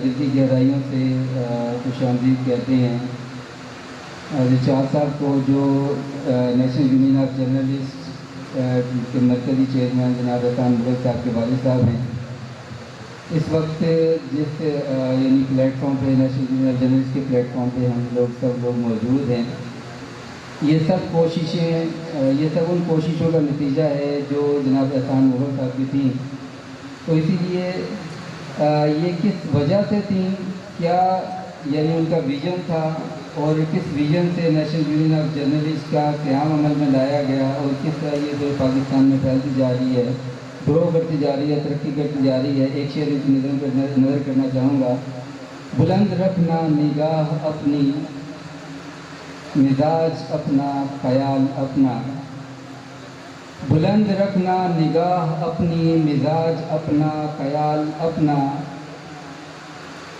دل کی گہرائیوں سے خوش آمدید کہتے ہیں رچارڈ صاحب کو، جو نیشنل یونین آف جرنلسٹ کے مرکزی چیئرمین جناب احسان مغل صاحب کے والد صاحب ہیں۔ اس وقت جس یعنی پلیٹ فارم پہ، نیشنل یونین آف جرنلسٹ کے پلیٹ فارم پہ ہم سب لوگ موجود ہیں، یہ سب کوششیں، یہ سب ان کوششوں کا نتیجہ ہے جو جناب احسان مغل صاحب کی تھیں۔ تو اسی لیے یہ کس وجہ سے تھیں، کیا یعنی ان کا ویژن تھا، اور کس ویژن سے نیشنل یونین آف جرنلسٹ کا قیام عمل میں لایا گیا، اور کس طرح یہ جو پاکستان میں پھیلتی جا رہی ہے، گرو کرتی جا رہی ہے، ترقی کرتی جا رہی ہے۔ ایک شعر اس نظر کرنا چاہوں گا: بلند رکھنا نگاہ اپنی، مزاج اپنا، خیال اپنا۔ بلند رکھنا نگاہ اپنی، مزاج اپنا، خیال اپنا،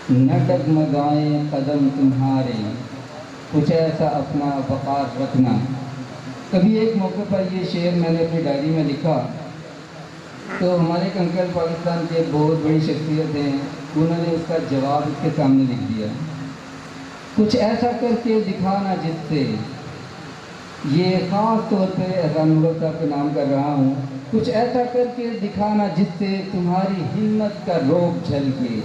نہ ڈگمگائیں قدم تمہارے، کچھ ایسا اپنا وقار رکھنا۔ کبھی ایک موقع پر یہ شعر میں نے اپنی ڈائری میں لکھا تو ہمارے ایک انکل پاکستان کے بہت بڑی شخصیت ہیں، انہوں نے اس کا جواب اس کے سامنے لکھ دیا: کچھ ایسا کر کے دکھانا جس سے، یہ خاص طور پہ احسان مغل صاحب کے نام کر رہا ہوں، کچھ ایسا کر کے دکھانا جس سے تمہاری ہمت کا روب جھلکے،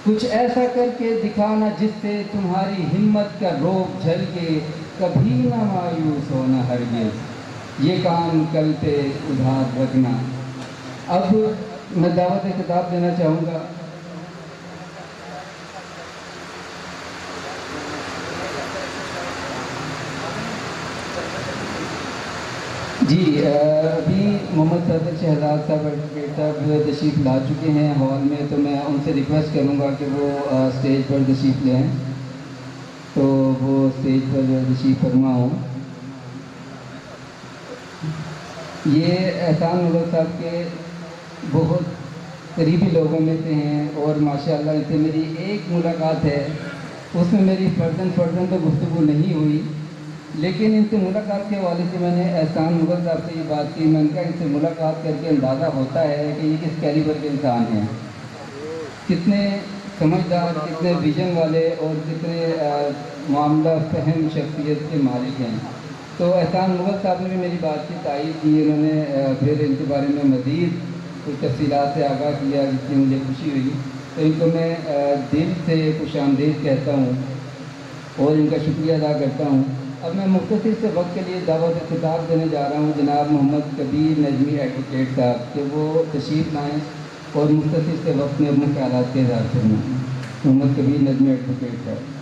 کچھ ایسا کر کے دکھانا جس سے تمہاری ہمت کا روب جھلکے، کبھی نہ مایوس ہونا ہرگز، یہ کام کل پہ ادھار رکھنا۔ اب میں دعوت خطاب دینا چاہوں گا جی۔ ابھی محمد صادق شہزاد صاحب ایڈوکیٹ صاحب تشریف لا چکے ہیں ہال میں، تو میں ان سے ریکویسٹ کروں گا کہ وہ اسٹیج پر تشریف لیں، تو وہ اسٹیج پر تشریف فرما ہوں۔ یہ احسان مغل صاحب کے بہت قریبی لوگوں میں سے ہیں، اور ماشاءاللہ ان سے میری ایک ملاقات ہے، اس میں میری فرداً تو گفتگو نہیں ہوئی، لیکن ان سے ملاقات کے حوالے سے میں نے احسان مغل صاحب سے یہ بات کی، میں نے کہا ان سے ملاقات کر کے اندازہ ہوتا ہے کہ یہ کس کیلیبر کے انسان ہیں، کتنے سمجھدار، کتنے ویژن والے، اور کتنے معاملہ فہم شخصیت کے مالک ہیں۔ تو احسان مغل صاحب نے بھی میری بات کی تائید کی، انہوں نے پھر ان کے بارے میں مزید کچھ تفصیلات سے آگاہ کیا، جس سے مجھے خوشی ہوئی، تو ان کو میں دل سے خوش آمدید کہتا ہوں اور ان کا شکریہ ادا کرتا ہوں۔ اب میں مختصر سے وقت کے لیے دعوت خطاب دینے جا رہا ہوں جناب محمد کبیر نجمی ایڈوکیٹ صاحب، کہ وہ تشریف لائیں اور مختصر سے وقت میں اپنے خیالات کے اظہار کرنا۔ محمد کبیر نجمی ایڈوکیٹ صاحب۔